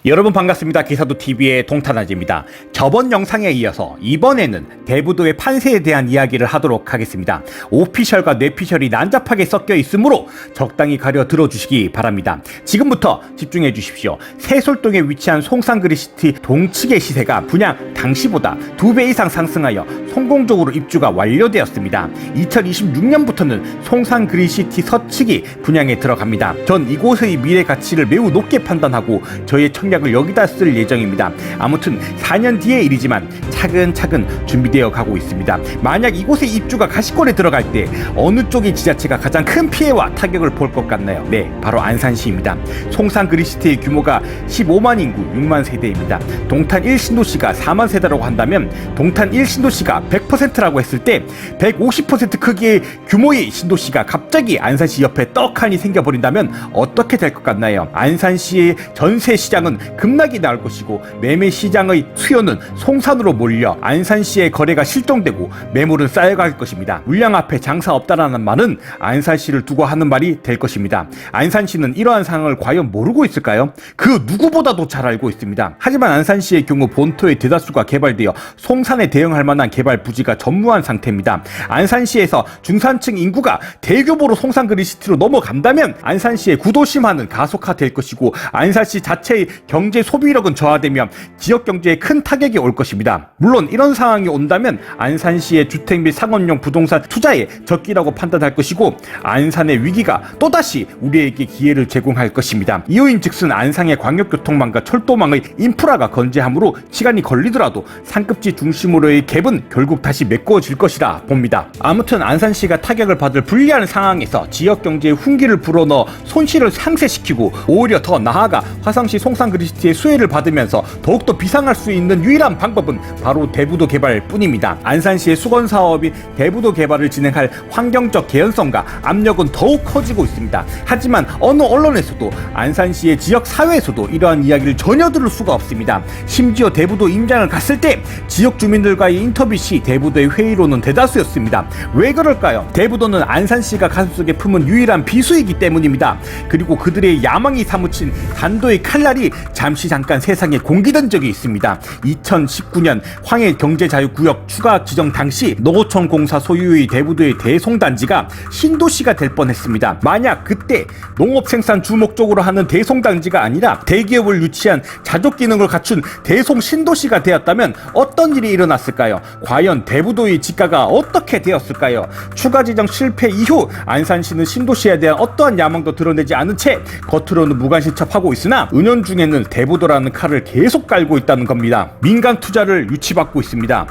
여러분 반갑습니다. 기사도TV의 동탄아지입니다. 저번 영상에 이어서 이번에는 대부도의 판세에 대한 이야기를 하도록 하겠습니다. 오피셜과 뇌피셜이 난잡하게 섞여 있으므로 적당히 가려 들어주시기 바랍니다. 지금부터 집중해 주십시오. 세솔동에 위치한 송산그리시티 동측의 시세가 분양 당시보다 2배 이상 상승하여 성공적으로 입주가 완료되었습니다. 2026년부터는 송산그리시티 서측이 분양에 들어갑니다. 전 이곳의 미래 가치를 매우 높게 판단하고 저의 청약을 여기다 쓸 예정입니다. 아무튼 4년 뒤의 일이지만 차근차근 준비되어 가고 있습니다. 만약 이곳에 입주가 가시권에 들어갈 때 어느 쪽의 지자체가 가장 큰 피해와 타격을 볼 것 같나요? 네, 바로 안산시입니다. 송산그리시티의 규모가 15만 인구 6만 세대입니다. 동탄 1신도시가 4만 세대라고 한다면 동탄 1신도시가 100%라고 했을 때 150% 크기의 규모의 신도시가 갑자기 안산시 옆에 떡하니 생겨버린다면 어떻게 될 것 같나요? 안산시의 전세 시장은 급락이 나올 것이고 매매 시장의 수요는 송산으로 몰려 안산시의 거래가 실종되고 매물은 쌓여갈 것입니다. 물량 앞에 장사 없다라는 말은 안산시를 두고 하는 말이 될 것입니다. 안산시는 이러한 상황을 과연 모르고 있을까요? 그 누구보다도 잘 알고 있습니다. 하지만 안산시의 경우 본토의 대다수가 개발되어 송산에 대응할 만한 개발 부지가 전무한 상태입니다. 안산시에서 중산층 인구가 대규모로 송산그리시티로 넘어간다면 안산시의 구도심화는 가속화될 것이고 안산시 자체의 경제 소비력은 저하되며 지역 경제에 큰 타격이 올 것입니다. 물론 이런 상황이 온다면 안산시의 주택 및 상업용 부동산 투자에 적기라고 판단할 것이고 안산의 위기가 또다시 우리에게 기회를 제공할 것입니다. 이유인즉슨 안산의 광역교통망과 철도망의 인프라가 건재하므로 시간이 걸리더라도 상급지 중심으로의 갭은 결국 다시 메꿔질 것이라 봅니다. 아무튼 안산시가 타격을 받을 불리한 상황에서 지역 경제에 훈기를 불어넣어 손실을 상쇄시키고 오히려 더 나아가 화성시 송산그리시티의 수혜를 받으면서 더욱더 비상할 수 있는 유일한 방법은 바로 대부도 개발뿐입니다. 안산시의 수건사업이 대부도 개발을 진행할 환경적 개연성과 압력은 더욱 커지고 있습니다. 하지만 어느 언론에서도 안산시의 지역사회에서도 이러한 이야기를 전혀 들을 수가 없습니다. 심지어 대부도 임장을 갔을 때 지역 주민들과의 인터뷰 시 대부도의 회의로는 대다수였습니다. 왜 그럴까요? 대부도는 안산시가 가슴속에 품은 유일한 비수이기 때문입니다. 그리고 그들의 야망이 사무친 단도의 칼날이 잠깐 세상에 공개된 적이 있습니다. 2019년 황해경제자유구역 추가 지정 당시 농어촌공사 소유의 대부도의 대송단지가 신도시가 될 뻔했습니다. 만약 그때 농업생산 주목적으로 하는 대송단지가 아니라 대기업을 유치한 자족기능을 갖춘 대송신도시가 되었다면 어떤 일이 일어났을까요? 과연 대부도의 지가가 어떻게 되었을까요? 추가 지정 실패 이후 안산시는 신도시에 대한 어떠한 야망도 드러내지 않은 채 겉으로는 무관심첩하고 있으나 은연중에는 대부도라는 칼을 계속 깔고 있다는 겁니다. 민간 투자를 유치받고 있습니다.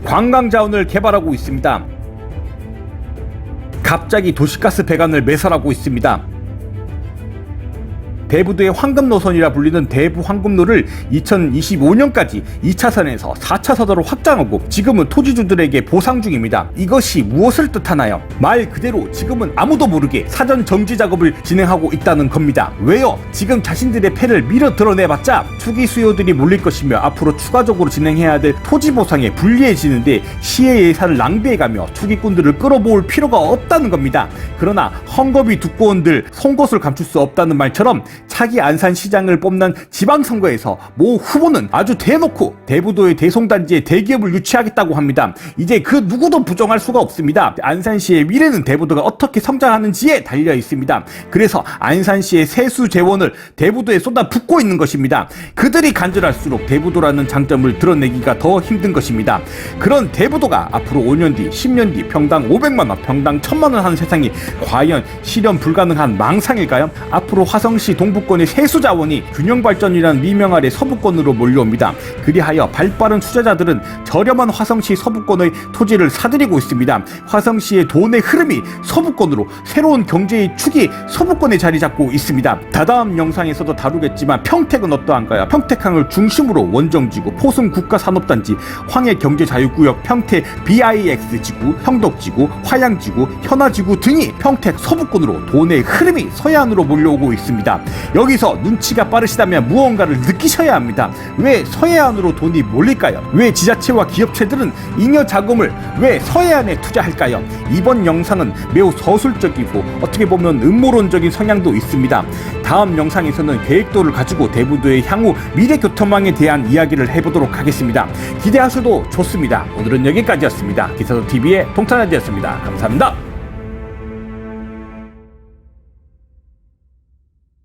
관광자원을 개발하고 있습니다. 갑자기 도시가스 배관을 매설하고 있습니다. 대부도의 황금노선이라 불리는 대부 황금로를 2025년까지 2차선에서 4차선으로 확장하고 지금은 토지주들에게 보상 중입니다. 이것이 무엇을 뜻하나요? 말 그대로 지금은 아무도 모르게 사전 정지 작업을 진행하고 있다는 겁니다. 왜요? 지금 자신들의 패를 밀어 드러내봤자 투기 수요들이 몰릴 것이며 앞으로 추가적으로 진행해야 될 토지 보상에 불리해지는데 시의 예산을 낭비해가며 투기꾼들을 끌어모을 필요가 없다는 겁니다. 그러나 헝겊이 두꺼운들 송곳을 감출 수 없다는 말처럼 차기 안산시장을 뽑는 지방선거에서 모 후보는 아주 대놓고 대부도의 대송단지에 대기업을 유치하겠다고 합니다. 이제 그 누구도 부정할 수가 없습니다. 안산시의 미래는 대부도가 어떻게 성장하는지에 달려 있습니다. 그래서 안산시의 세수 재원을 대부도에 쏟아붓고 있는 것입니다. 그들이 간절할수록 대부도라는 장점을 드러내기가 더 힘든 것입니다. 그런 대부도가 앞으로 5년 뒤, 10년 뒤 평당 500만원, 평당 1000만원 하는 세상이 과연 실현 불가능한 망상일까요? 앞으로 화성시 동부권의 세수자원이 균형발전이라는 미명 아래 서부권으로 몰려옵니다. 그리하여 발빠른 투자자들은 저렴한 화성시 서부권의 토지를 사들이고 있습니다. 화성시의 돈의 흐름이 서부권으로 새로운 경제의 축이 서부권에 자리 잡고 있습니다. 다다음 영상에서도 다루겠지만 평택은 어떠한가요? 평택항을 중심으로 원정지구, 포승 국가산업단지, 황해경제자유구역, 평택 BIX지구, 형덕지구, 화양지구, 현아지구 등이 평택 서부권으로 돈의 흐름이 서해안으로 몰려오고 있습니다. 여기서 눈치가 빠르시다면 무언가를 느끼셔야 합니다. 왜 서해안으로 돈이 몰릴까요? 왜 지자체와 기업체들은 잉여 자금을 왜 서해안에 투자할까요? 이번 영상은 매우 서술적이고 어떻게 보면 음모론적인 성향도 있습니다. 다음 영상에서는 계획도를 가지고 대부도의 향후 미래 교통망에 대한 이야기를 해보도록 하겠습니다. 기대하셔도 좋습니다. 오늘은 여기까지였습니다. 기사도TV의 동탄아지였습니다. 감사합니다.